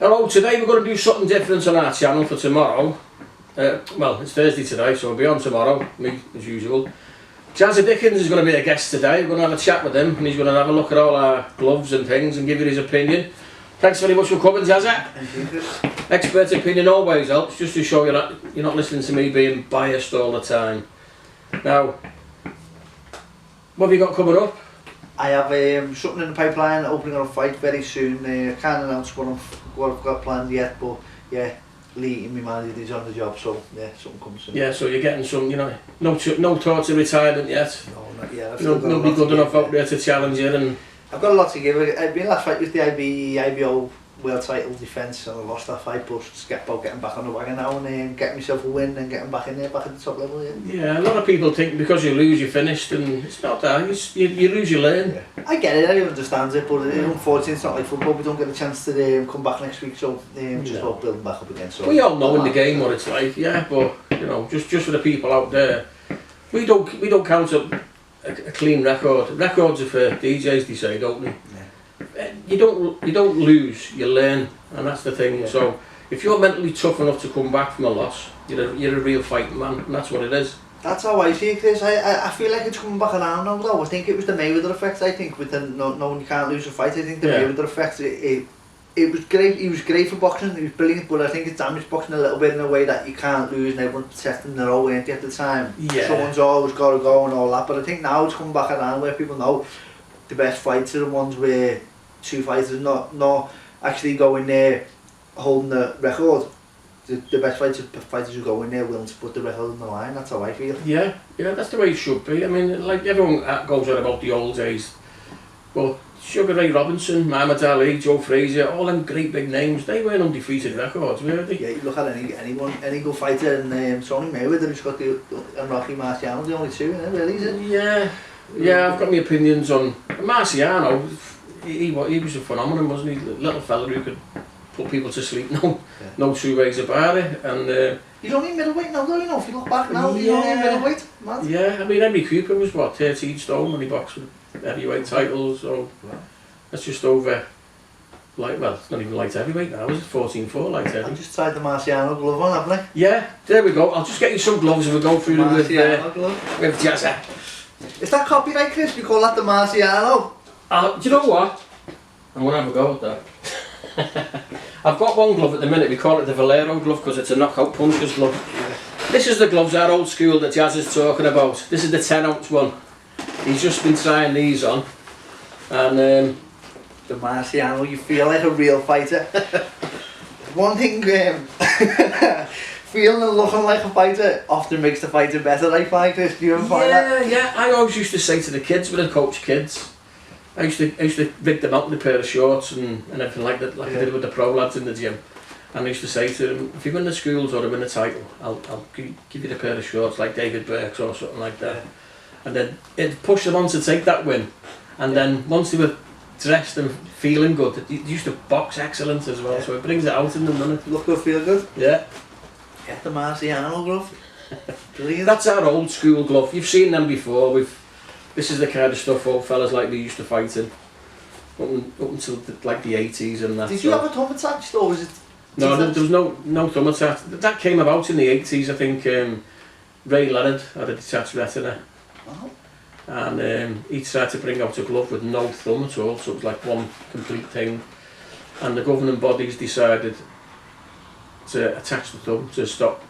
Hello, today we're going to do something different on our channel for tomorrow. Well, it's Thursday today, so we'll be on tomorrow, me as usual. Jazza Dickens is going to be a guest today. We're going to have a chat with him and he's going to have a look at all our gloves and things and give you his opinion. Thanks very much for coming, Jazza. Thank you. Expert opinion always helps, just to show you that you're not listening to me being biased all the time. Now, what have you got coming up? I have something in the pipeline, opening on a fight very soon. I can't announce what I've got planned yet, but yeah, Lee and my manager is on the job, so yeah, something comes soon. Yeah, so you're getting some, you know, no thoughts of retirement yet? No, not yet. Nobody good enough out there to challenge you, and I've got a lot to give. My last fight was the IBO World title defence, and I lost that fight, but just get about getting back on the wagon now and getting myself a win and getting back in there, back at the top level. Yeah, a lot of people think because you lose, you're finished, and it's not that. You lose, you learn. Yeah. I get it, I understand it, but unfortunately it's not like football. We don't get a chance to come back next week, so just about building back up again. So we all know in the game what it's like, yeah, but you know, just for the people out there, we don't count up a clean record. Records are for DJs, they say, don't they? Yeah. You don't lose, you learn, and that's the thing. Yeah. So if you're mentally tough enough to come back from a loss, you're a real fighting man, and that's what it is. That's how I see it, Chris. I feel like it's coming back around now, though. I think it was the Mayweather effect. I think with the knowing you can't lose a fight, I think the Mayweather effect. It was great. He was great for boxing. He was brilliant, but I think it damaged boxing a little bit in a way that you can't lose, and everyone's testing their own at the time. Yeah. Someone's always got to go and all that. But I think now it's coming back around where people know the best fights are the ones where two fighters not actually go in there holding the record. The best fighters who go in there willing to put the record on the line. That's how I feel. Yeah, that's the way it should be. I mean, like everyone goes on about the old days, but Sugar Ray Robinson, Muhammad Ali, Joe Frazier, all them great big names, they weren't undefeated records, were they? Yeah, you look at any good fighter, and it's only Mayweather who's got and Rocky Marciano, the only two, isn't it, really, is it? Yeah, I've got my opinions on Marciano. He was a phenomenon, wasn't he? Little fella who could put people to sleep. No two ways about it. And he's only middleweight now, though. You know, if you look back now, he's only middleweight. Mad. Yeah, I mean, Henry Cooper was what, 13 stone when he boxed with heavyweight titles. So that's just over. Well, it's not even light heavyweight now, is it? 14-4 light heavy. I just tied the Marciano glove on, haven't I? Yeah, there we go. I'll just get you some gloves and we'll go through them with Jazza. Is that copyright, Chris? We call that the Marciano. Do you know what? I'm going to have a go at that. I've got one glove at the minute, we call it the Valero glove because it's a knockout puncher's glove. This is the gloves, our old school that Jazz is talking about. This is the 10-ounce one. He's just been trying these on. And the Marciano, you feel like a real fighter. One thing, feeling and looking like a fighter often makes the fighter better, I find, Chris. Do you ever find that? Yeah, I always used to say to the kids when I coached kids, I used to rig them out in a pair of shorts and everything like that, like I did with the pro lads in the gym. And I used to say to them, if you win the schools or I win a title, I'll give you the pair of shorts like David Burke's or something like that. And then it'd push them on to take that win. And then once they were dressed and feeling good, they used to box excellent as well, so it brings it out in them, doesn't it? Look good, feel good. Yeah. Get the Marciano glove. Brilliant. That's our old school glove. You've seen them before. This is the kind of stuff old fellas like me used to fight in. Up until like the 80s and that. Did you have a thumb attached or was it? No, there was no thumb attached. That came about in the 80s, I think. Ray Leonard had a detached retina. Oh. And he tried to bring out a glove with no thumb at all, so it was like one complete thing. And the governing bodies decided to attach the thumb to stop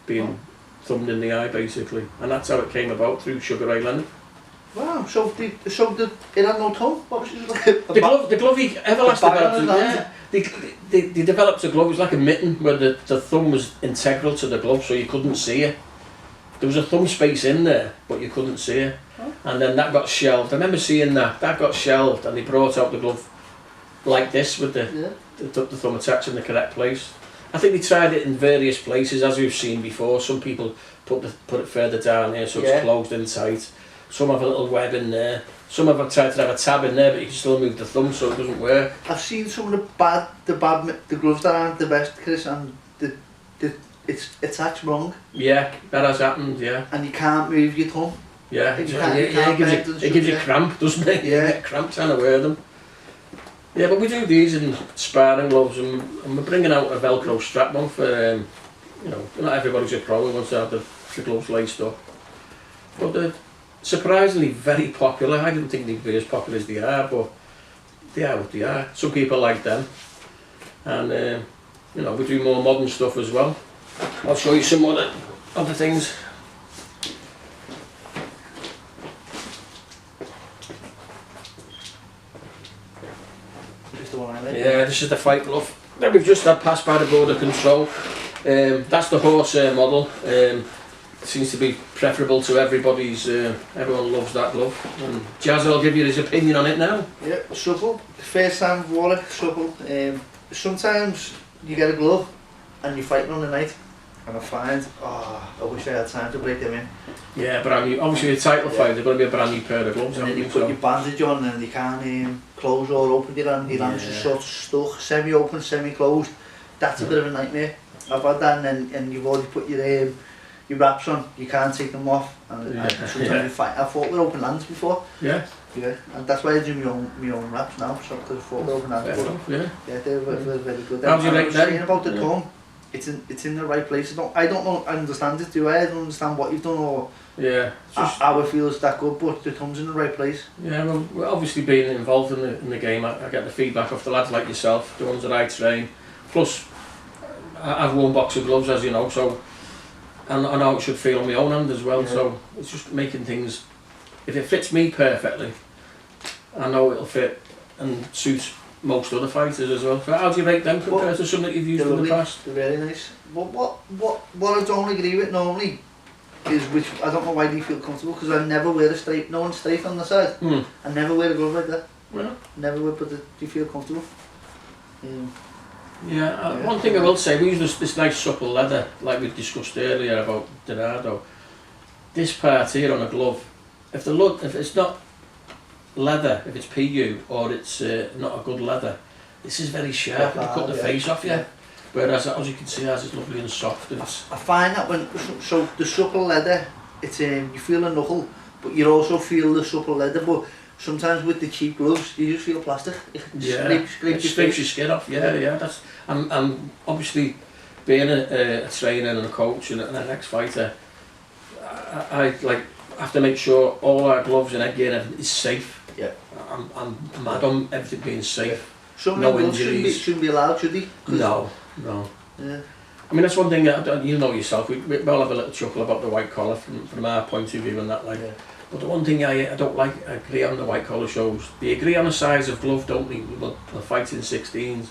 being thumbed in the eye, basically. And that's how it came about, through Sugar Ray Leonard. Wow, so it had no thumb? What was it like? The glove he Everlast developed, they developed a glove. It was like a mitten where the thumb was integral to the glove, so you couldn't see it. There was a thumb space in there, but you couldn't see it. Oh. And then that got shelved. I remember seeing that got shelved, and they brought out the glove like this with the thumb attached in the correct place. I think they tried it in various places, as we've seen before. Some people put it further down here, so it's closed in tight. Some have a little web in there. Some have tried to have a tab in there, but you can still move the thumb, so it doesn't work. I've seen some of the gloves that aren't the best, Chris, and it's attached wrong. Yeah, that has happened. Yeah. And you can't move your thumb. Yeah, it gives you cramp, doesn't it? Yeah, cramp trying to wear them. Yeah, but we do these in sparring gloves, and we're bringing out a Velcro strap one for, you know, not everybody's a pro who wants to have the gloves laced up. But they're surprisingly very popular. I didn't think they'd be as popular as they are, but they are what they are. Some people like them. And, you know, we do more modern stuff as well. I'll show you some other things. Yeah, this is the fight glove that we've just had passed by the board of control. That's the horsehair model. It seems to be preferable to everybody's. Everyone loves that glove. And Jazza will give you his opinion on it now. Yeah, supple. The first time I've worn it, supple. Sometimes you get a glove and you're fighting on the night, and I find, I wish I had time to break them in. Yeah, but I mean, obviously a title fight, they're going to be a brand new pair of gloves. And then you put your bandage on and you can't close or open your hand. Your hand's just sort of stuck, semi-open, semi-closed. That's a bit of a nightmare. I've had that, and you've already put your wraps on. You can't take them off, and sometimes you fight. I fought with open hands before. Yeah. Yeah, and that's why I do my own wraps now. So because I fought with open hands. Yeah, they're very good. How do you like them? Saying about the thumb, it's in the right place. I don't understand it, do I? I don't understand what you've done or how it feels that good, but the thumb's in the right place. Yeah, well, obviously being involved in the game, I get the feedback off the lads like yourself, the ones that I train. Plus, I've worn boxing gloves, as you know, so and I know it should feel on my own hand as well. Yeah. So it's just making things. If it fits me perfectly, I know it'll fit and suit most other fighters as well. So how do you rate them compared to some that you've used in the past? They're very nice. But what I don't agree with normally is, which I don't know why they feel comfortable, because I never wear a straight, no one straight on the side. I never wear a glove like that. Well, never wear, but they feel comfortable. One thing I will say, we use this nice supple leather, like we discussed earlier about Donado. This part here on a glove, if it's not leather, if it's PU or it's not a good leather, this is very sharp. It'll cut the face off you. Whereas, as you can see, ours is lovely and soft. And I find that when the supple leather, it's you feel a knuckle, but you also feel the supple leather. But sometimes with the cheap gloves, you just feel plastic. It scrapes your skin off. Yeah. That's I'm obviously being a trainer and a coach and an ex-fighter. I have to make sure all our gloves and headgear is safe. Yeah. I'm mad on everything being safe. Some no injuries. Shouldn't be allowed, should they? No. Yeah. I mean, that's one thing you know yourself. We all have a little chuckle about the white collar from our point of view and that. But the one thing I don't like, I agree on the white collar shows. They agree on the size of glove, don't they? They're fighting 16s,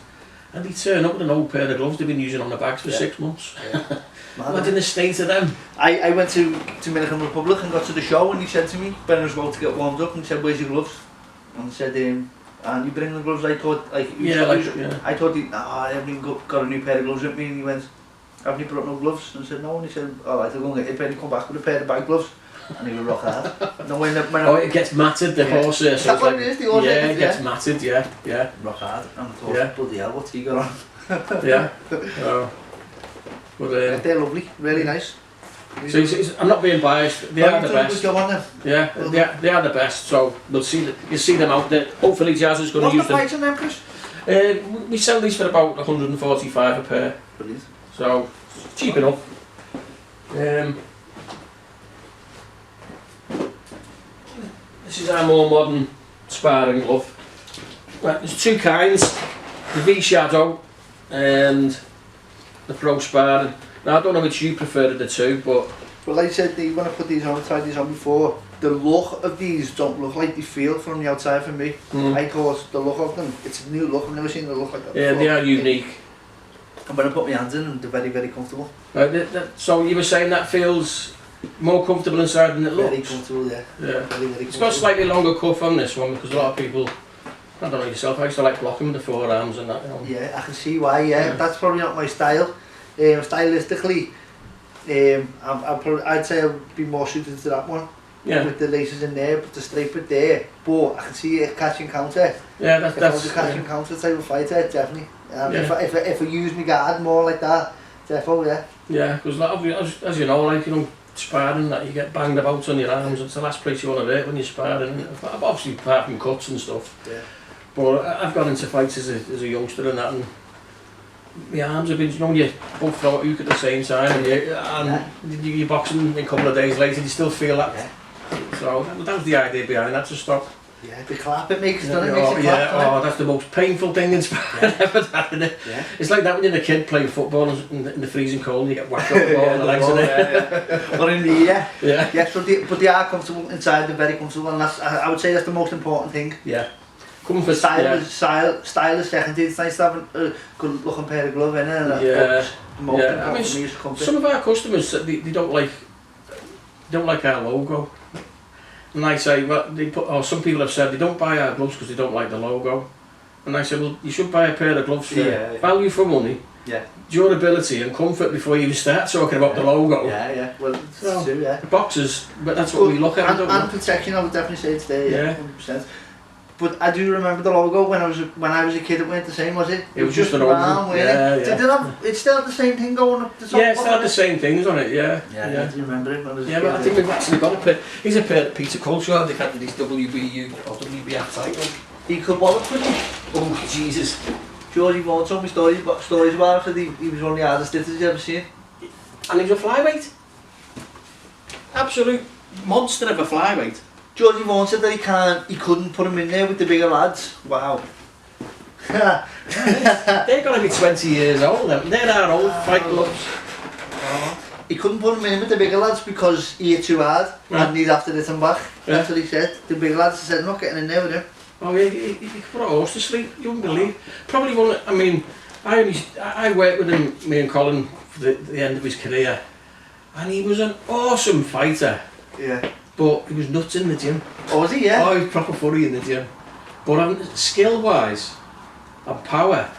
and they turn up with an old pair of gloves they've been using on the bags for 6 months. Yeah. Imagine the state of them. I went to Dominican Republic and got to the show, and he said to me, Ben was about to get warmed up, and he said, "Where's your gloves?" And I said, "And you bring the gloves?" I thought, I thought, I haven't even got a new pair of gloves with me. And he went, "Haven't you brought no gloves?" And I said, "No." And he said, "Oh, I had to go and get your pair and come back with a pair of bag gloves." And he was rock hard. No, it gets matted, the horsehair. So that's what it is, the horsehair. Yeah, it gets matted, yeah. Rock hard. And I thought, bloody hell, what's he got on? But they're lovely, really nice. So I'm not being biased. They are the best. Yeah, they are the best. So we'll see. You see them out there. Hopefully, Jazza's going to use them. What's the price on them, Chris? We sell these for about 145 a pair. Brilliant. So cheap enough. This is our more modern sparring glove. Right, there's two kinds, the V-Shadow and the Pro Sparring. Now I don't know which you prefer of the two, but... Well, like I said, when I put these on, I tried these on before, the look of these don't look like they feel from the outside for me. I thought the look of them, it's a new look, I've never seen a look like that before. They are unique. And when I put my hands in them, they're very, very comfortable. So you were saying that feels more comfortable inside than it looks? Very comfortable, yeah. Very, very comfortable. It's got a slightly longer cuff on this one because a lot of people, I don't know yourself, I used to like blocking with the forearms and that. You know. Yeah, I can see why, that's probably not my style. Stylistically, I'd say I'd be more suited to that one. Yeah. With the laces in there, but the straight bit there. But I can see it catch and counter. Yeah, that's if I was a catch and counter type of fighter, definitely. If I use my guard more like that, definitely, yeah. Yeah, because as you know, sparring that you get banged about on your arms, it's the last place you want to hurt when you're sparring. Obviously apart from cuts and stuff. Yeah. But I've gone into fights as a youngster and that, and my arms have been, you know, you both throw at hook at the same time, and you're boxing, and a couple of days later you still feel that. Yeah. So that was the idea behind that, to stop. Yeah, the clap it makes, doesn't it? Makes it clap, oh, that's the most painful thing in sport I've ever had, isn't it? Yeah. It's like that when you're a kid playing football in the freezing cold and you get whacked up the ball and the legs, isn't it? Or in the ear. Yeah. Yeah, so but they are comfortable inside, they're very comfortable, and that's, I would say that's the most important thing. Yeah. Comfort, style is secondary. It's nice to have a good looking pair of gloves in it. Yeah. I mean, some of our customers, they don't like our logo. And I say, well, some people have said they don't buy our gloves because they don't like the logo. And I said, well, you should buy a pair of gloves for value for money, durability and comfort before you even start talking about the logo. Yeah. Well, it's true, yeah. Boxes, but that's what we look at. And protection, I would definitely say it's there, yeah, 100%. But I do remember the logo when I was a kid. It weren't the same, was it? It was just an old one. Yeah. It's still had the same thing going up the top. Yeah, it's still had the same things on it. Yeah. I do remember it. When I was a kid, but I think we've actually got a pair. He's a pair of Peter Culture. They've had these WBU or WBF title. He could wallop, couldn't he? Oh Jesus! Georgie Vaughan told me stories about it. He was one of the hardest hitters you ever seen. And he was a flyweight. Absolute monster of a flyweight. Georgie Vaughan said that he couldn't put him in there with the bigger lads. Wow. They're going to be 20 years old. They're our old fight clubs. He couldn't put him in with the bigger lads because he hit too hard and he'd have to hit him back. That's what he said. The bigger lads said, I'm not getting in there with him. Oh yeah, he could put a horse to sleep. You wouldn't believe. Probably one. I mean, I worked with him, me and Colin, for the end of his career, and he was an awesome fighter. Yeah. But he was nuts in the gym. Oh, was he? Yeah. Oh, he was proper furry in the gym. But skill-wise, and power,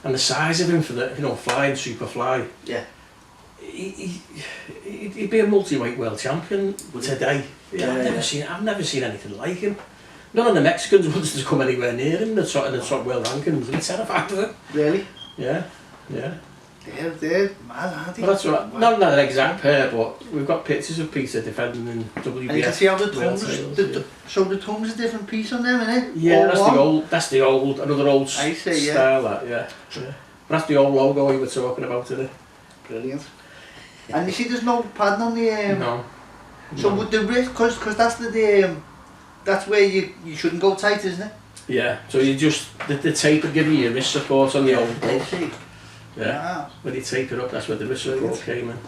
and the size of him for the flying super fly. Yeah. He'd be a multi-weight world champion today. Yeah, I've never seen anything like him. None of the Mexicans wanted to come anywhere near him in the top world rankings. They're terrified of him. Really? Yeah. They're mad, aren't they? Well, that's right. Not an exact pair, but we've got pictures of Peter defending in WBF. And you can see how the tongues, so the tongue's a different piece on them, isn't it? Yeah, that's the old, another old style, yeah. That's the old logo we were talking about today. Brilliant. And you see there's no padding on the... No. So with the wrist, because that's that's where you shouldn't go tight, isn't it? Yeah, so you just, the tape will give you your wrist support on the old glove. Yeah, wow. When you tape it up, that's where the wrist support came in.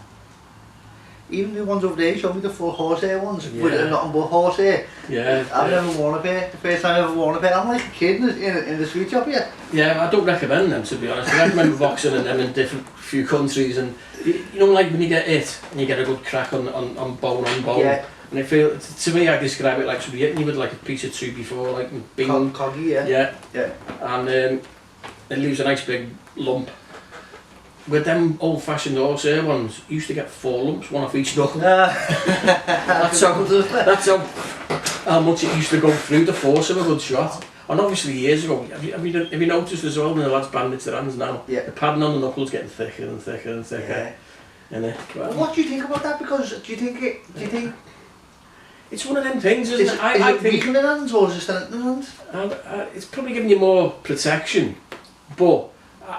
Even the ones over there, showed me the full horsehair ones, with nothing but horsehair. Yeah. I've never worn a pair. The first time I ever worn a pair, I'm like a kid in the sweet shop here. Yeah, I don't recommend them, to be honest. I remember boxing in them in few countries, and you know, like when you get hit and you get a good crack on bone on bone. Yeah. And to me, I describe it like somebody hitting you with like a piece of 2x4, like bing. Coggy, yeah. Yeah. And it leaves a nice big lump. With them old-fashioned horsehair ones, you used to get 4 lumps, one off each knuckle. That's how much it used to go through the force of a good shot. And obviously years ago, have you noticed as well when the lads bandage their hands now? Yeah. The padding on the knuckles getting thicker and thicker and thicker. Yeah. Well, what do you think about that? Because do you think it's one of them things, isn't it? I think weakening the hands or is it strengthening the hands? It's probably giving you more protection, but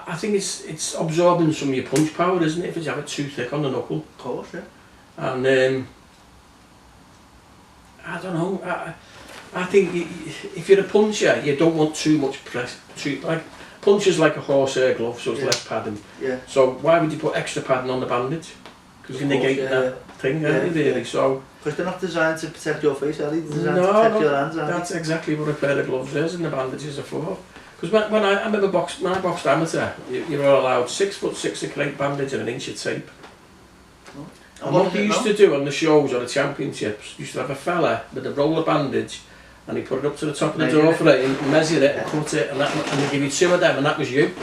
I think it's absorbing some of your punch power, isn't it? If you have it too thick on the knuckle. Of course, yeah. And I don't know. I think if you're a puncher, you don't want too much press. Puncher's like a horsehair glove, so it's less padding. Yeah. So why would you put extra padding on the bandage? Because you're negating that thing, aren't you, really? So. Because they're not designed to protect your face, are they? They're designed to protect your hands, aren't they? That's exactly what a pair of gloves is, and the bandages are for. Because when I remember when I boxed amateur, you were allowed 6'6" of crate bandage and 1 inch of tape. Oh. And what they used to do on the shows or the championships, used to have a fella with a roller bandage, and he put it up to the top of the door frame, measure it, and cut it, and they give you 2 of them, and that was you.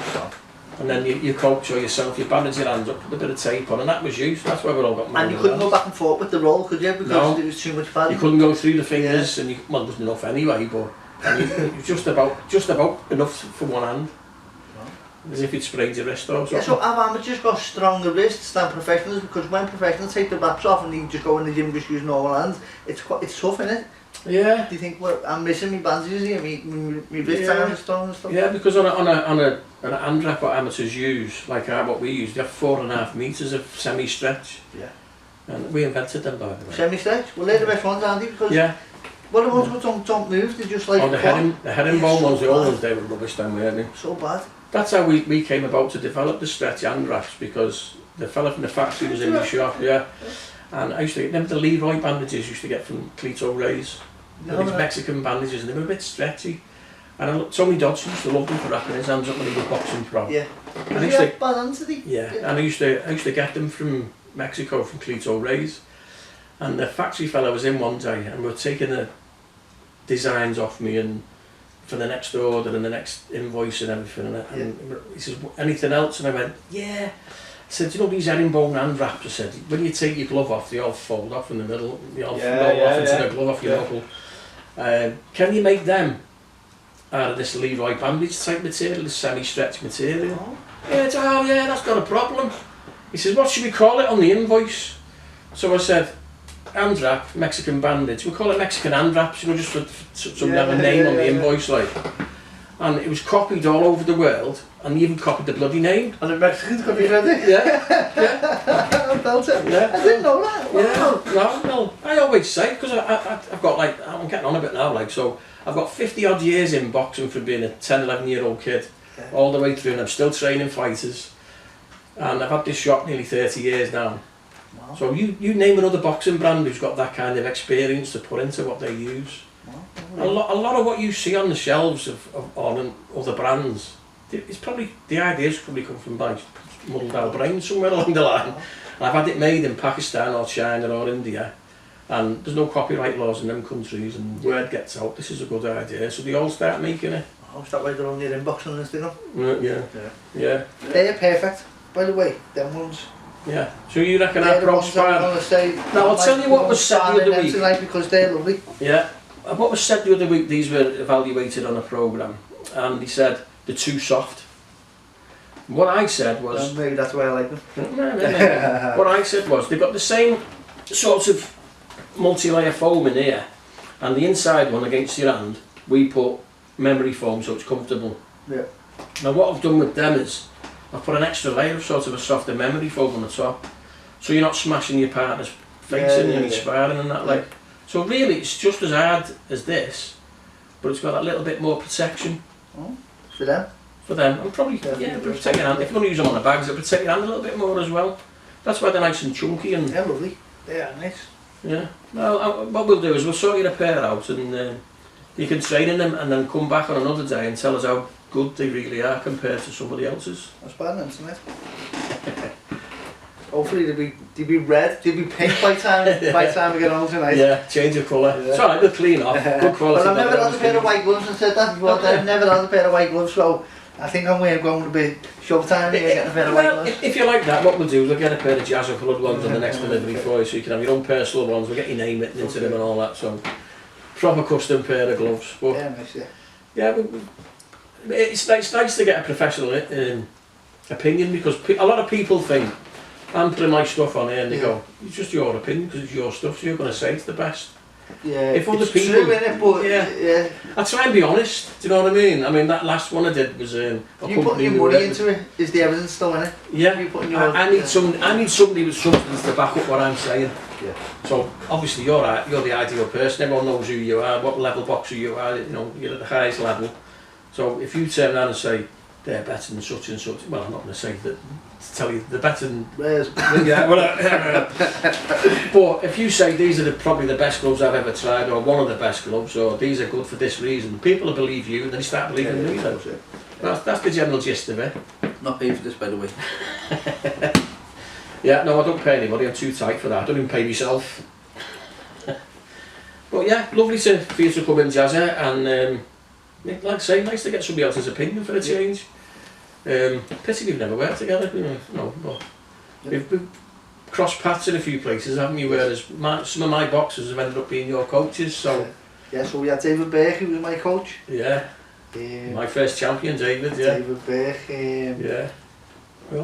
And then your coach or yourself, you bandage your hands up, put a bit of tape on, and that was you. So that's why we all got mad. And you couldn't go back and forth with the roll, could you? Because it was too much padding. You couldn't go through the fingers, and well, there wasn't enough anyway, but. And it was just about enough for one hand. As if you'd sprained your wrist or something. Yeah, so have amateurs got stronger wrists than professionals? Because when professionals take the wraps off and they just go in the gym just using normal hands, it's tough, isn't it? Yeah. Do you think, well, I'm missing my bandages here, my wrist and stuff? Yeah, because on a hand wrap what amateurs use, like what we use, they have 4.5 metres of semi-stretch. Yeah. And we invented them, by the way. Semi-stretch? Well, they're the best ones, aren't they? Because well, the ones that don't move, they're just like... Oh, the herringbone ones, the old ones, they were rubbish then, weren't they? So bad. That's how we came about to develop the stretch hand wraps, because the fella from the factory was in the shop, and I used to get them, the Leroy bandages used to get from Cleto Ray's. These Mexican bandages, and they were a bit stretchy. And Tommy Dodson used to love them for wrapping his hands up when he was boxing pro. Yeah. And I used to, bad hands, did he? yeah, and I used to get them from Mexico, from Cleto Ray's. And the factory fella was in one day, and we were taking the designs off me and for the next order and the next invoice and everything. And he says, anything else? And I went, yeah. I said, you know these herringbone hand wraps? I said, when you take your glove off, they all fold off in the middle. They all roll off into the glove off your knuckle. Can you make them out of this Leroy bandage type material, this semi-stretch material? Oh. Yeah, that's not a problem. He says, what should we call it on the invoice? So I said, hand wrap, Mexican bandage. We call it Mexican hand wraps, you know, just for some have a name on the invoice, like. And it was copied all over the world, and they even copied the bloody name. And the Mexicans copied it? Yeah. I felt it. Yeah. I didn't know that. Wow. Yeah, no, I always say, because I've got like, I'm getting on a bit now, like, so I've got 50 odd years in boxing from being a 10, 11-year-old kid, all the way through, and I'm still training fighters. And I've had this shop nearly 30 years now. Wow. So you name another boxing brand who's got that kind of experience to put into what they use. Wow. A lot of what you see on the shelves on other brands, it's probably, the ideas probably come from my muddled out brain somewhere along the line. And I've had it made in Pakistan or China or India, and there's no copyright laws in them countries, and word gets out, this is a good idea, so they all start making it. Oh, is that why they're on your inbox on Instagram? Yeah. They're perfect, by the way, them ones. Yeah, so you reckon I prospered? Now I'll tell you what was said the other week. Tonight because they're lovely. Yeah, what was said the other week, these were evaluated on a programme, and he said they're too soft. What I said was... maybe that's why I like them. What I said was, they've got the same sort of multi-layer foam in here, and the inside one against your hand, we put memory foam so it's comfortable. Yeah. Now what I've done with them is, I've put an extra layer of sort of a softer memory foam on the top, so you're not smashing your partner's face in and you're sparring and that, like. So really it's just as hard as this, but it's got that little bit more protection. Oh, for them? For them, and probably, protect your hand. If you want to use them on the bags, it'll protect your hand a little bit more as well. That's why they're nice and chunky. And they're lovely. They are nice. Yeah. Well, what we'll do is we'll sort you a pair out, and you can train in them and then come back on another day and tell us how good they really are compared to somebody else's. That's bad, isn't it? Hopefully they'll be red, they'll be pink by time we get on tonight. Yeah, change of colour. Yeah. It's alright, they'll clean off. Good quality. But I've never had a pair of white gloves, and said that before. I've never had a pair of white gloves, so I think I'm going to be showtime here getting a pair of white gloves. If you like that, what we'll do is we'll get a pair of Jazza coloured ones on the next delivery for you, so you can have your own personal ones. We'll get your name written into them and all that. So proper custom pair of gloves. But yeah, nice. Yeah, it's nice to get a professional opinion, because a lot of people think, I'm putting my stuff on here and they go, it's just your opinion because it's your stuff, so you're going to say it's the best. Yeah, if other it's people, true, innit? But yeah. I try and be honest, do you know what I mean? I mean, that last one I did was you putting your money into it, is the evidence still in it? Yeah, you putting your I need somebody with substance to back up what I'm saying. Yeah. So obviously you're the ideal person, everyone knows who you are, what level boxer you are, you know, you're at the highest level. So if you turn around and say, they're better than such and such, well, I'm not going to say that, to tell you they're better than... yeah, but if you say these are probably the best gloves I've ever tried, or one of the best gloves, or these are good for this reason, people will believe you and then they start believing me then. That's the general gist of it. Not paying for this, by the way. Yeah, no, I don't pay anybody, I'm too tight for that, I don't even pay myself. But yeah, lovely for you to come in, Jazza, and like I say, nice to get somebody else's opinion for a change. Pity we've never worked together, no, but we've crossed paths in a few places, haven't you, whereas some of my boxers have ended up being your coaches, so... Yeah, so we had David Burke, who was my coach. Yeah, my first champion, David, yeah. David Burke, yeah. Well,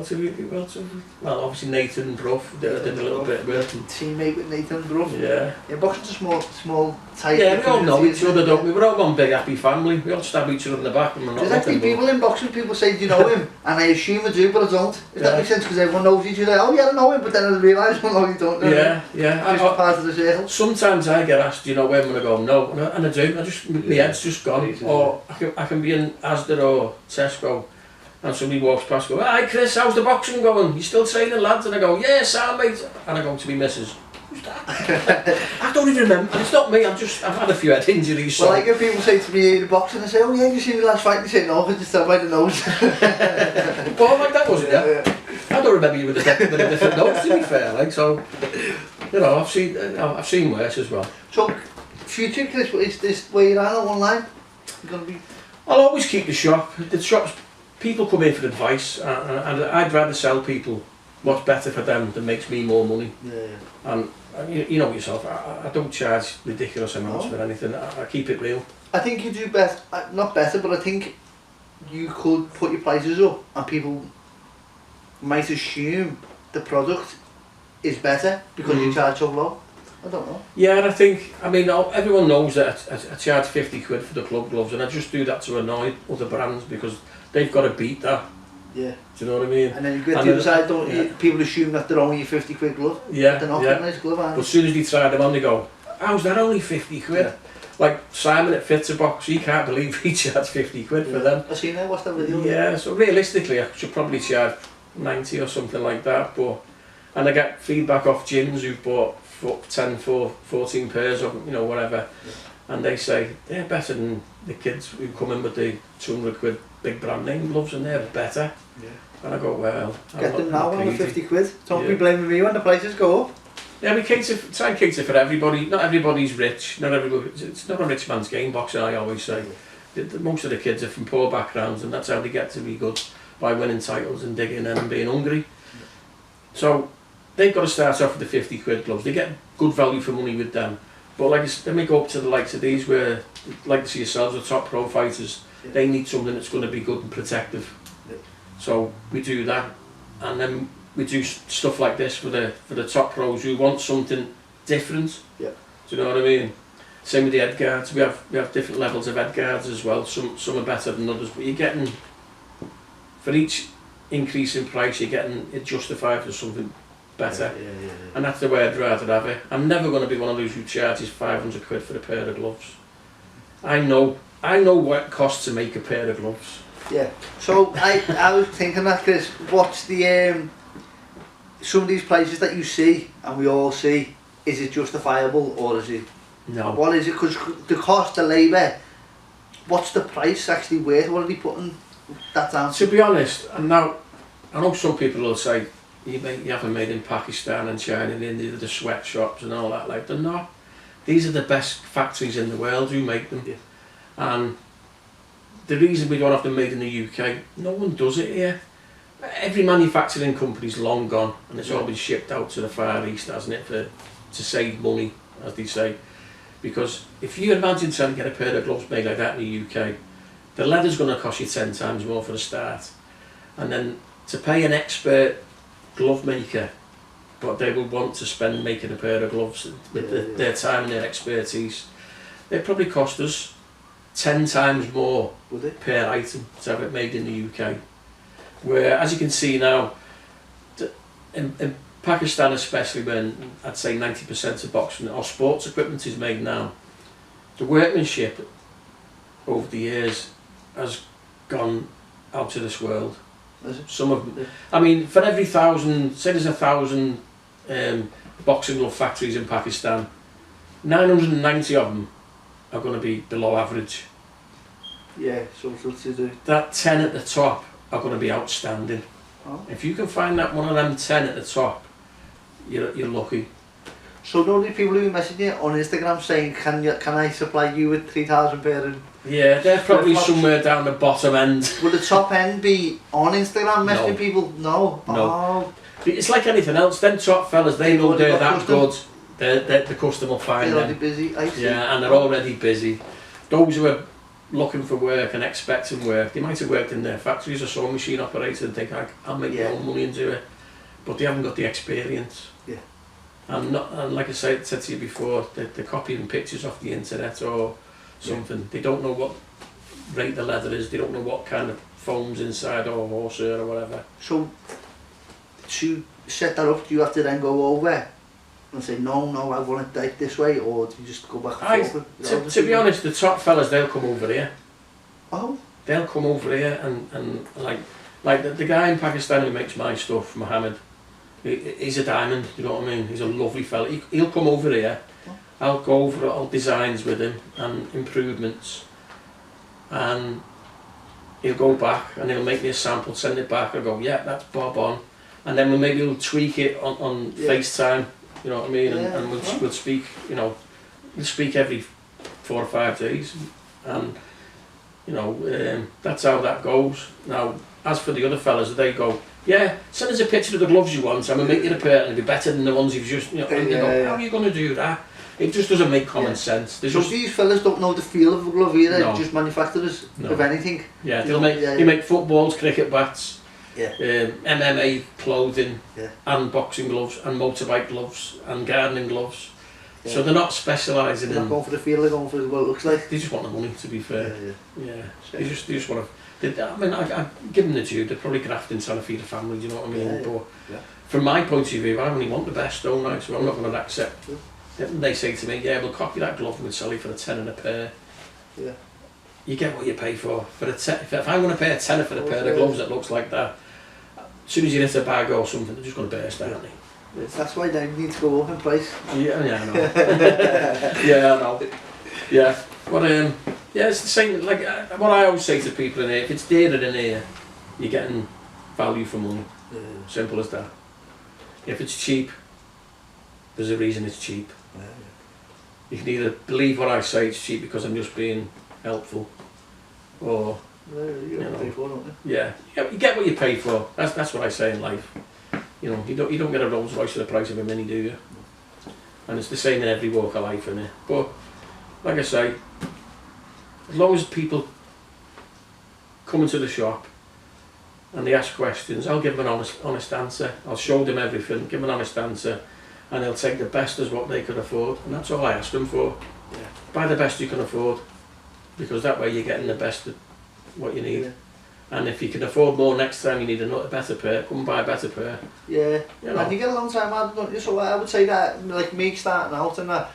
obviously Nathan Bruff did a little bit of work. Teammate with Nathan Bruff. Yeah. Yeah, boxing's a small, tight. Yeah, we all know each other, don't we? We're all one big happy family. We all stab each other in the back and we're not There's actually people in boxing, people say, do you know him? And I assume I do, but I don't. Does that make sense? Because everyone knows each other. Oh yeah, I know him, but then I realise, well, no, you don't know him. Yeah. Just part of the circle. Sometimes I get asked, do you know him? And I go, no. And I do. My head's just gone. Or I can be in Asda or Tesco and somebody walks past and go, hi Chris, how's the boxing going? You still training lads? And I go, yeah, Sam mate. And I go to my missus, who's that? I don't even remember. It's not me, I've had a few head injuries. So. Well, I get people say to me in the boxing, I say, oh yeah, you seen the last fight? And they say, no, I just tell by the nose. Well, like that wasn't it? Yeah. I don't remember you with a different nose, to be fair. Like, so, you know, I've seen worse as well. So, future Chris, is this where you're at online? You're going to be... I'll always keep the shop. The shop's people come in for advice, and I'd rather sell people what's better for them that makes me more money. Yeah. And you know yourself, I don't charge ridiculous amounts for anything. I keep it real. I think you do better, not better, but I think you could put your prices up and people might assume the product is better because you charge so low. I don't know. Yeah, and I mean, everyone knows that I charge 50 quid for the club gloves, and I just do that to annoy other brands because they've got to beat that. Yeah. Do you know what I mean? And then you get to the other side, don't you? People assume that they're only a 50 quid glove. Yeah. They're not a nice glove, aren't they? But as soon as they try them on, they go, how's that only 50 quid? Yeah. Like Simon at Fits a Box, he can't believe he charged 50 quid for them. I've seen that, what's that video? Yeah, so realistically I should probably charge 90 or something like that, and I get feedback off gyms who've bought 10 for 14 pairs or whatever, and they say they're better than the kids who come in with the 200 quid big brand name gloves, and they're better. Yeah. And I go, well, get them now on the 50 quid. Don't be blaming me when the prices go up. Yeah, we try and cater for everybody. Not everybody's rich. It's not a rich man's game, boxing, I always say. Most of the kids are from poor backgrounds, and that's how they get to be good, by winning titles and digging in and being hungry. So they've got to start off with the 50 quid gloves. They get good value for money with them. But then we go up to the likes of these where, like to see yourselves, the top pro fighters, they need something that's going to be good and protective. So we do that, and then we do stuff like this for the top pros who want something different. Yeah. Do you know what I mean? Same with the head guards. We have different levels of head guards as well. Some are better than others, but you're getting, for each increase in price, you're getting it justified for something better. Yeah. And that's the way I'd rather have it. I'm never going to be one of those who charges 500 quid for a pair of gloves. I know what it costs to make a pair of gloves. Yeah. So I was thinking that, Chris, what's the some of these prices that you see and we all see, is it justifiable or is it? No. What is it? Because the cost of labour, what's the price actually worth? What are they putting that down to? To be honest, and now I know some people will say you haven't made in Pakistan and China and India, the sweatshops and all that. Like, they're not. These are the best factories in the world who make them. Yeah. And the reason we don't have them made in the UK, no one does it here. Every manufacturing company's long gone, and it's all been shipped out to the Far East, hasn't it, to save money, as they say. Because if you imagine trying to get a pair of gloves made like that in the UK, the leather's going to cost you 10 times more for a start. And then to pay an expert glove maker what they would want to spend making a pair of gloves with their time and their expertise, it probably cost us 10 times more per item to have it made in the UK. Where, as you can see now, in Pakistan especially, when I'd say 90% of boxing or sports equipment is made now, the workmanship over the years has gone out of this world. Some of them, I mean, for every 1,000, say there's 1,000 boxing glove factories in Pakistan, 990 of them are going to be below average. Yeah, so what's to do? That 10 at the top are going to be outstanding. Oh. If you can find that one of them 10 at the top, you're lucky. So the only people who message you on Instagram saying, can I supply you with 3,000 pair of... Yeah, they're probably somewhere down the bottom end. Will the top end be on Instagram messaging people? No. No. Oh. It's like anything else. Them top fellas, they know they're that good. The customer will find them. They're already busy, I see. Yeah, and they're already busy. Those who are looking for work and expecting work. They might have worked in their factories or sewing machine operator and think, I'll make my own money and do it. But they haven't got the experience. Yeah. And like I said to you before, they're copying pictures off the internet or something. They don't know what rate the leather is. They don't know what kind of foam's inside or horsehair or whatever. So, to set that up, do you have to then go over and say, no, I want it like this way, or do you just go back and forth? To be honest, the top fellas, they'll come over here. Oh? They'll come over here and like the guy in Pakistan who makes my stuff, Mohammed, he's a diamond, you know what I mean? He's a lovely fella. He'll come over here, I'll go over all designs with him and improvements, and he'll go back and he'll make me a sample, send it back, I'll go, yeah, that's bob on. And then maybe we'll tweak it on FaceTime, you know what I mean? And we'll speak, you know, we'll speak every 4 or 5 days. And, you know, that's how that goes. Now, as for the other fellas, they go, yeah, send us a picture of the gloves you want, I'm going to make you a pair and it'll be better than the ones you've just, you know, and they go, how are you going to do that? It just doesn't make common sense. So these fellas don't know the feel of a glove either, just manufacturers of anything. Yeah, they'll make footballs, cricket bats, MMA clothing, and boxing gloves, and motorbike gloves, and gardening gloves. Yeah. So they're not specialising in... They're not going for the feel, they're going for what it looks like. They just want the money, to be fair. They just want to... I mean, I give them the due, they're probably grafting trying to feed a family, do you know what I mean? But from my point of view, I only want the best, don't I? So I'm not going to accept... They say to me, yeah, we'll copy that glove and we'll sell you for a tenner a pair. Yeah. You get what you pay for. If I want to pay a tenner for a pair of gloves that looks like that, as soon as you hit a bag or something, they're just going to burst, aren't they? That's why they need to go up in price. Yeah, I know. Yeah, I know. Yeah, but it's the same. Like what I always say to people in here: if it's dearer in here, you're getting value for money. Simple as that. If it's cheap, there's a reason it's cheap. You can either believe what I say, it's cheap because I'm just being helpful, or you pay for, don't you? Yeah, you get what you pay for. That's what I say in life. You know, you don't get a Rolls Royce for the price of a Mini, do you? And it's the same in every walk of life, innit? But like I say, as long as people come into the shop and they ask questions, I'll give them an honest answer. I'll show them everything, give them an honest answer, and they'll take the best as what they could afford, and that's all I ask them for. Buy the best you can afford, because that way you're getting the best of what you need. And if you can afford more next time, you need a better pair, come and buy a better pair. Yeah, you know. And you get a long time out, don't you? So I would say that, like me starting out and that,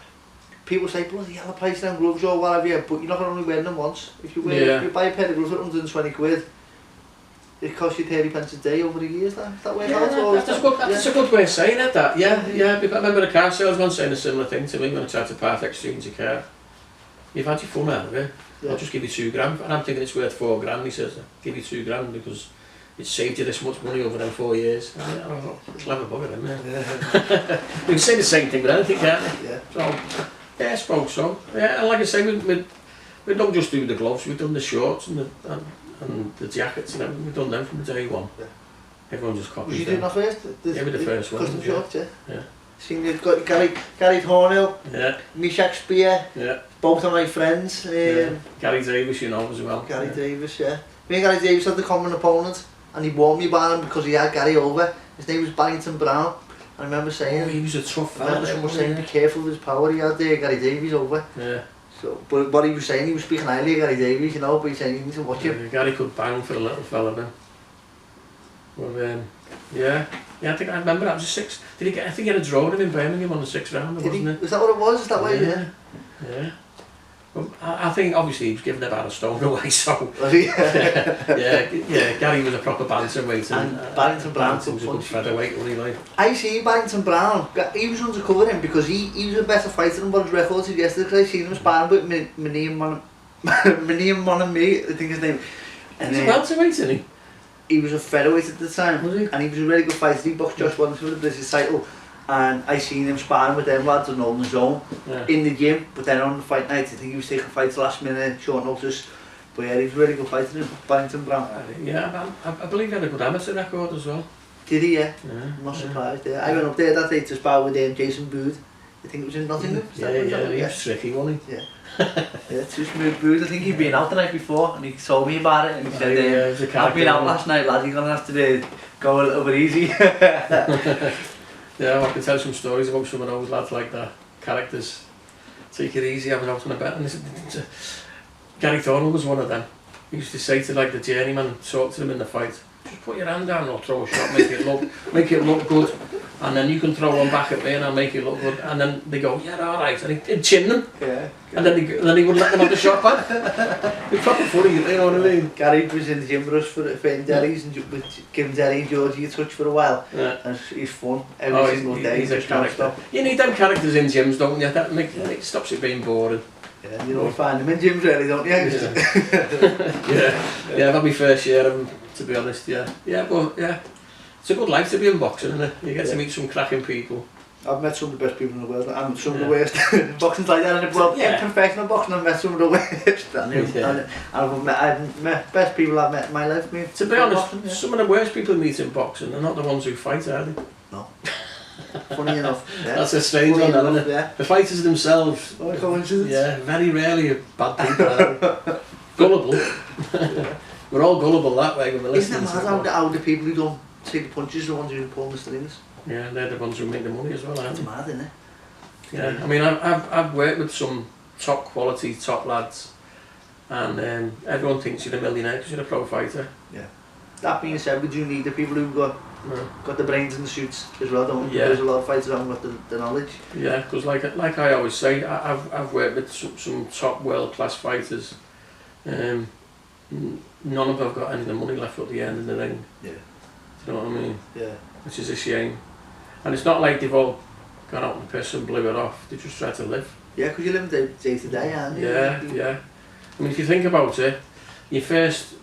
people say, bloody hell, the price down gloves or whatever, but you're not going to only wear them once. If you buy a pair of gloves at 120 quid, it costs you 30 pence a day over the years, that way out. That's a good way of saying it, that. Yeah. I remember a car salesman saying a similar thing to me when I tried to part exchange a car. You've had your fun out of it. I'll just give you $2,000, and I'm thinking it's worth $4,000. He says, I'll give you $2,000 because it's saved you this much money over them 4 years. I thought, clever bugger, isn't it? We can say the same thing with anything, can't we? So, I suppose so. Yeah, and like I say, we don't just do the gloves, we've done the shorts and the jackets, and everything. We've done them from day one. Everyone just copies them. Was you doing that first? We're the first one. Custom shorts, yeah. Seen you've got Gary Hornell, Mishak Spear, both of my friends. Gary Davis, you know, as well. Gary Davis, Me and Gary Davis had the common opponent, and he warned me about him because he had Gary over. His name was Barrington Brown. I remember saying, he was a tough fella. I remember someone saying, be careful of his power. He had Gary Davies over. So, but what he was saying, he was speaking highly of Gary Davies, you know, but he's saying you need to watch him. Gary could bang for a little fella then. Well, I think I remember that was a 6. I think he had a draw with him in Birmingham on the 6th round, wasn't it? Was that what it was? Is that way? Yeah. Well, I think obviously he was giving about a stone away, so. Gary was a proper bantamweight, and Barrington Brown was a good featherweight, wasn't he, like? I see Barrington Brown. He was undercover him because he was a better fighter than what his record said yesterday. Because I seen him sparring with me, I think his name. And he's a welterweight, isn't he? He was a featherweight at the time, was he? And he was a really good fighter. He boxed Josh Wellington for the British title, and I seen him sparring with them lads on the zone in the gym. But then on the fight night, I think he was taking fights last minute, short notice. But he was a really good fighter, Barrington Brown. I believe he had a good amateur record as well. Did he? I'm not surprised. I went up there that day to spar with Jason Booth, I think it was in Nottingham. He was tricky, wasn't he? Yeah. Yeah, it's just moved. I think he'd been out the night before and he told me about it and he said, I've been out last night, lad, you're going to have to go a little bit easy. Yeah, I can tell some stories about some of those lads like that. Characters. Take it easy, having out on a bet. And Gary Thornell was one of them. He used to say to like the journeyman, talk to them in the fight, just put your hand down or throw a shot, make it look good, and then you can throw one back at me and I'll make it look good. And then they go, yeah, all right, and he'd chin them. Yeah. And then he wouldn't let them have the shot back. It's proper funny, you know what I mean? Gary was in the gym with us for Derry's and giving Derry and Georgie a touch for a while. Yeah. And he's fun every single day. He's a character. You need them characters in gyms, don't you? That it stops it being boring. Yeah, you don't find them in gyms really, don't you? Yeah, that'll be first year of them, to be honest, yeah. Yeah, but yeah, it's a good life to be in boxing, isn't it? You get to meet some cracking people. I've met some of the best people in the world and some of the worst. Boxing's like that, well, in professional boxing I've met some of the worst. And I've met best people I've met in my life. To be honest, boxing, some of the worst people you meet in boxing are not the ones who fight, are they? No. Funny enough. Yeah. That's a strange one, isn't it? Yeah. The fighters themselves. What a coincidence. Yeah, very rarely are bad people. Gullible. Yeah. We're all gullible that way when we're listening. Isn't it mad how the people who don't take the punches are the ones who pull the strings? Yeah, they're the ones who make the money as well, aren't they? It's mad, isn't it? Yeah, I mean, I've worked with some top quality, top lads, and everyone thinks you're a millionaire because you're a pro fighter. Yeah. That being said, we do need the people who've got the brains and the suits as well, don't we? Yeah. There's a lot of fighters who haven't got the knowledge. Yeah, because like I always say, I've worked with some top world class fighters. None of them have got any of the money left at the end in the ring. Yeah. Do you know what I mean? Yeah. Which is a shame. And it's not like they've all gone out in the piss and blew it off. They just try to live. Yeah, because you live day to day, aren't you? Yeah. I mean, if you think about it, your first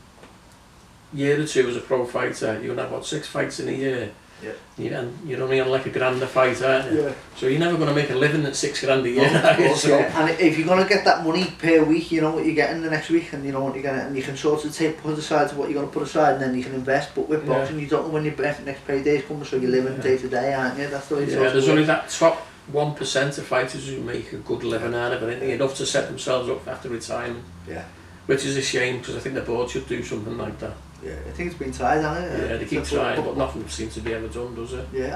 year or two as a pro fighter, you're going to have, what, 6 fights in a year? Yeah. And you're only on like a grand a fight, aren't you? Yeah. So you're never going to make a living at 6 grand a year. Of course, so. Yeah. And if you're going to get that money per week, you know what you're getting the next week and you know what you're getting, and you can sort of put aside to what you're going to put aside and then you can invest. But with boxing, you don't know when your next payday is coming, so you're living day to day, aren't you? That's the way it's there's only that top 1% of fighters who make a good living out of it, enough to set themselves up after retirement. Yeah. Which is a shame, because I think the board should do something like that. Yeah, I think it's been tried, hasn't it? Yeah, they keep trying, but nothing seems to be ever done, does it? Yeah,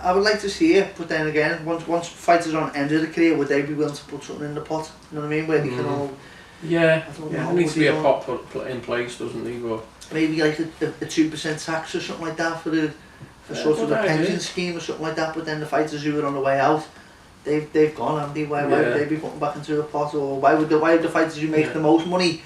I would like to see it, but then again, once fighters are on the end of the career, would they be willing to put something in the pot? You know what I mean? Where they can all... Yeah, there needs to be a pot put in place, doesn't there? But maybe like a 2% tax or something like that for sort of a pension scheme or something like that, but then the fighters who are on the way out, they've gone, haven't they? Why would they be putting back into the pot? Or why would the fighters who make the most money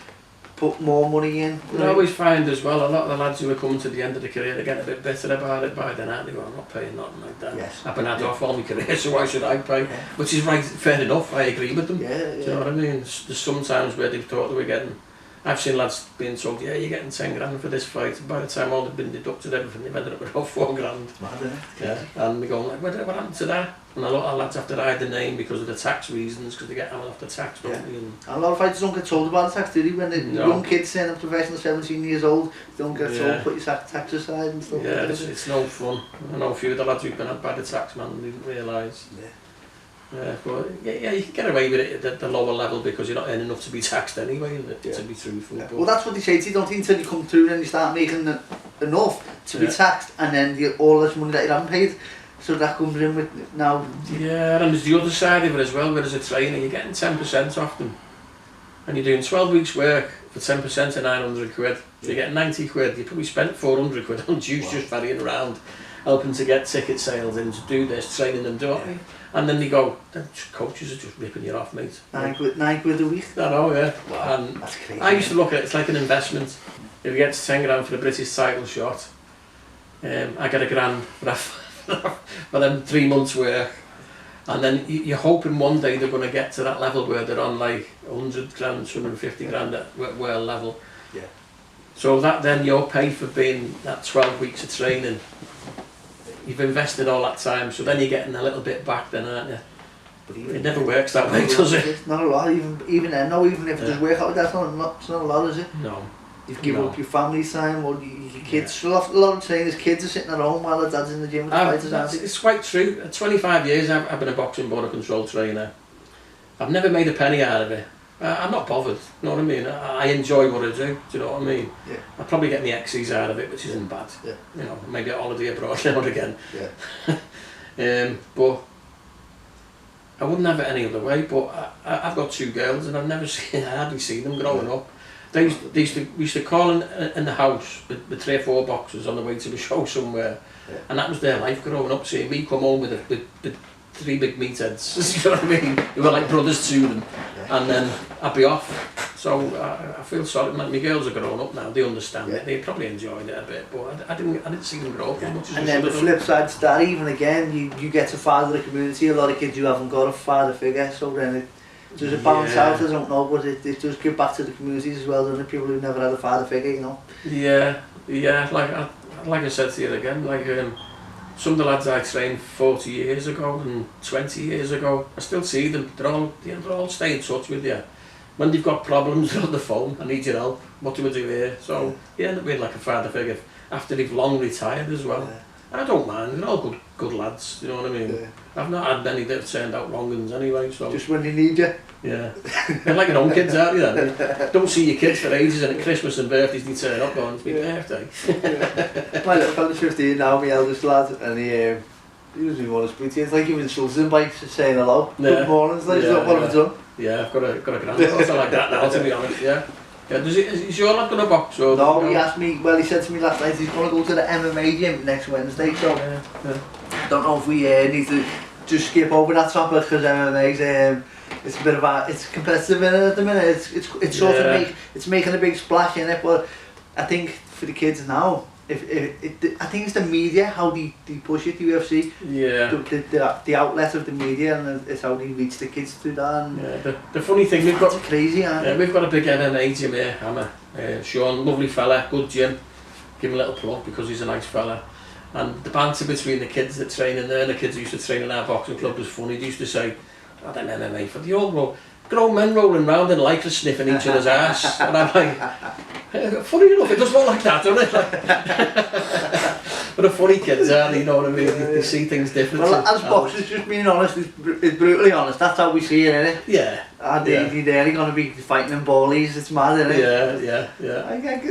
put more money in? I always find as well, a lot of the lads who are coming to the end of the career, they get a bit bitter about it by then, aren't they? Well, I'm not paying nothing like that. Yes. I've been had off all my career, so why should I pay? Yeah. Which is right, fair enough, I agree with them. Do you know what I mean? There's some times where they've thought they were getting... I've seen lads being told, yeah, you're getting 10 grand for this fight, and by the time all they've been deducted everything, they've ended up with about 4 grand. Mad, isn't it? Yeah, and they're going like, what happened to that? And a lot of lads have to hide the name because of the tax reasons, because they get hammered off the tax, don't they? And a lot of fighters don't get told about the tax, do they? When the young kids turn up professional 17 years old, they don't get told, put your tax aside and stuff. Yeah, it's no fun. I know a few of the lads who've been had by the tax man and didn't realise. Yeah, but you can get away with it at the lower level because you're not earning enough to be taxed anyway, to be truthful. Yeah. Well, that's what they say to you, don't they, until you come through and you start making enough to be taxed, and then all this money that you haven't paid, so that comes in with now. Yeah, and there's the other side of it as well, where as a trainer you're getting 10% off them, and you're doing 12 weeks work for 10% of 900 quid, so you're getting 90 quid, you probably spent 400 quid on juice just ferrying around, helping to get ticket sales in to do this, training them, do it. And then they go, the coaches are just ripping you off, mate. 9 quid a week? I know, yeah. Wow, and that's crazy. I used to look at it, it's like an investment. If you get 10 grand for a British title shot, I get a grand for them 3 months work. And then you're hoping one day they're going to get to that level where they're on like 100 grand, 250 grand at world level. Yeah. So that then your pay for being that 12 weeks of training, you've invested all that time, so then you're getting a little bit back then, aren't you? But it never works that way, does it? It's not a lot, even then, no, even if there's work out there, it's not a lot, is it? No. you've given up your family time, or your kids. A lot of trainers' kids are sitting at home while their dad's in the gym with the fighters, aren't they? It's quite true. At 25 years I've been a boxing border control trainer. I've never made a penny out of it. I'm not bothered, you know what I mean? I enjoy what I do you know what I mean? Yeah. I probably get my exes out of it, which isn't bad. Yeah. You know, maybe a holiday abroad now and again. Yeah. But I wouldn't have it any other way, but I've got 2 girls and I hardly seen them growing up. We used to call in the house with 3 or 4 boxes on the way to the show somewhere, and that was their life growing up, seeing me come home with 3 big meatheads, you know what I mean? Who were like brothers to them, and then I'd be off. So I feel sorry. My girls are grown up now; they understand it. They probably enjoyed it a bit, but I didn't see them grow up as much as. And then the flip side to that, even again, you get to father the community. A lot of kids who haven't got a father figure, so then does it balance out? I don't know, but it does give back to the communities as well, doesn't it? People who never had a father figure, you know. Yeah. Like I said to you again, like some of the lads I trained 40 years ago and 20 years ago, I still see them. They're all stay in touch with you. When they've got problems, they're on the phone. I need your help. What do we do here? So you end up being like a father figure after they've long retired as well. I don't mind. They're all good lads. You know what I mean? Yeah. I've not had many that have turned out wrong ones anyway. So just when they need you. Yeah. They're like your own kids, aren't you? Then don't see your kids for ages, and at Christmas and birthdays they turn up going, "It's my birthday." My little fella's 15 now, my eldest lad, and he doesn't even want to speak to you. It's like you've insulted him by saying hello. Good morning, like, what have you done? Yeah, I've got a granddaughter like that now, to be honest. Yeah. Is your lad going to box? Or, no, he asked me. Well, he said to me last night he's going to go to the MMA gym next Wednesday. So I don't know if we need to just skip over that topic, because MMA's it's a bit of it's competitive in it at the minute. It's sort of it's making a big splash in it. But I think for the kids now, I think it's the media, how they push it, the UFC. Yeah. The outlet of the media, and it's how they reach the kids through that. And the funny thing, we've got crazy, we've got a big MMA gym here, Hammer. Sean, lovely fella, good gym. Give him a little plug because he's a nice fella. And the banter between the kids that train in there and the kids who used to train in our boxing club was funny. They used to say, "Oh, them MMA for the old grown men rolling round and like sniffing each other's ass." And I'm like, funny enough, it does look like that, doesn't it? But the funny kids are, you know what I mean? They see things differently. Well, as boxers, just being honest, it's brutally honest. That's how we see it, innit? Yeah. And they're going to be fighting in ballies. It's mad, innit? Yeah.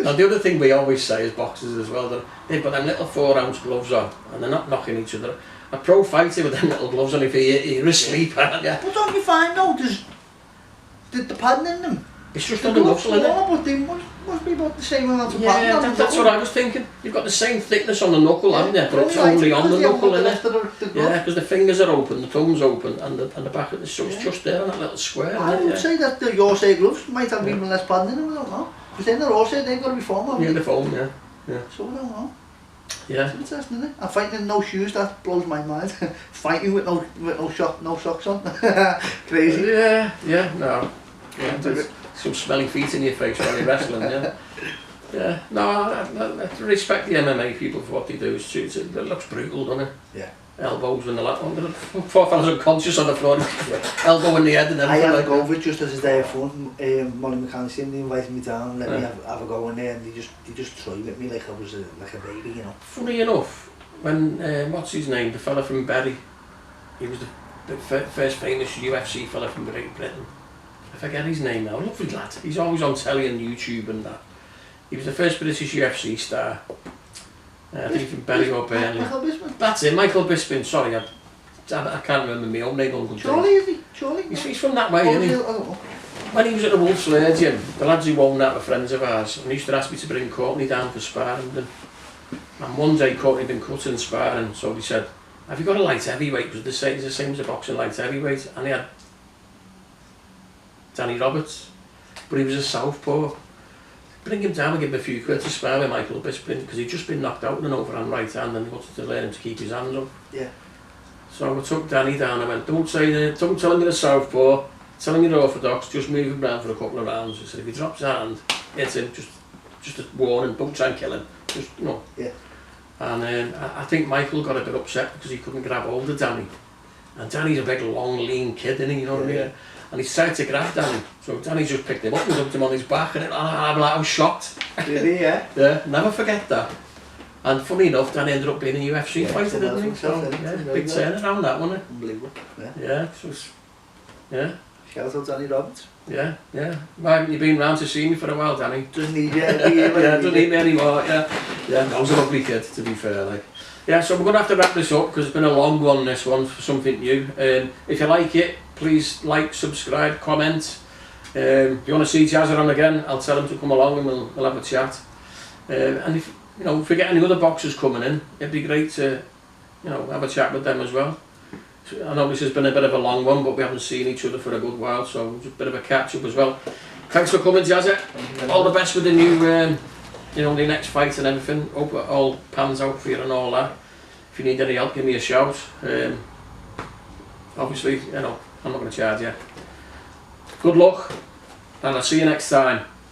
Now, the other thing we always say as boxers as well, that they've got them little 4-ounce gloves on, and they're not knocking each other. A pro fighter with them little gloves on, if you're asleep, aren't you? But don't you find, though, there's the padding in them? It's just on the muscle, isn't it? But they must be about the same amount of padding on them. That's what I was thinking. You've got the same thickness on the knuckle, haven't you? But it's only on the knuckle, isn't it? Yeah, because the fingers are open, the thumb's open, and the back of the so it's just there on that little square. I would say that the Yorkshire gloves might have even less padding in them, I don't know. Because then they're also, they've got to be foam, haven't they? Yeah, the foam, yeah. So I don't know. Yeah. It's interesting, isn't it? And fighting in no shoes, that blows my mind. Fighting with no socks on. Crazy. Yeah, no. Yeah, there's some smelly feet in your face while you're wrestling, yeah. Yeah, no, I respect the MMA people for what they do. It looks brutal, doesn't it? Yeah. Elbows and the lot. Poor fellas unconscious on the floor, elbow in the head and everything. I had a go with it just as a day of fun. Molly McCann's team, they invited me down and let me have a go in there, and they just threw at me like I was like a baby, you know. Funny enough, when what's his name, the fella from Bury, he was the first famous UFC fella from Great Britain. I forget his name now. Lovely lad. He's always on telly and YouTube and that. He was the first British UFC star. I think from Bury or Burnley. Michael Bisping? That's it, Michael Bisping. Sorry, I can't remember my own name. Charlie, is he? Charlie? He's from that way, isn't he? When he was at the Wolves Lair gym, the lads who owned that were friends of ours, and he used to ask me to bring Courtney down for sparring. And one day Courtney had been cut in sparring, so he said, "Have you got a light heavyweight?" It was the same as a boxing light heavyweight, and he had Danny Roberts, but he was a southpaw. Bring him down and give him a few quid to spar with Michael Bisping, because he'd just been knocked out with an overhand right hand and he wanted to learn him to keep his hands up. Yeah. So I took Danny down and I went, don't tell him you're a southpaw, tell him you're orthodox, just move him around for a couple of rounds. I said, if he drops his hand, hit him, just a warning, don't try and kill him, just, you know. Yeah. And I think Michael got a bit upset because he couldn't grab hold of Danny. And Danny's a big, long, lean kid, isn't he? You know what I mean? And he's tried to grab Danny. So Danny just picked him up and dumped him on his back, and I'm like, I was shocked. Really, yeah? Yeah, never forget that. And funny enough, Danny ended up being a UFC fighter, didn't he? So, yeah, big turnaround that, wasn't it? Unbelievable. Yeah, so yeah. Shout out Danny Roberts. Yeah. Why haven't you been round to see me for a while, Danny? Doesn't need you. Doesn't need me anymore, yeah. That was a lovely kid, to be fair, like. Yeah, so we're going to have to wrap this up because it's been a long one, this one, for something new. If you like it, please like, subscribe, comment. If you want to see Jazza on again, I'll tell him to come along and we'll have a chat. And if we get any other boxers coming in, it'd be great to, have a chat with them as well. I know this has been a bit of a long one, but we haven't seen each other for a good while, so it's a bit of a catch up as well. Thanks for coming, Jazza. All the best with the new, the next fight and everything. Hope it all pans out for you and all that. If you need any help, give me a shout. Obviously, I'm not going to charge you. Good luck, and I'll see you next time.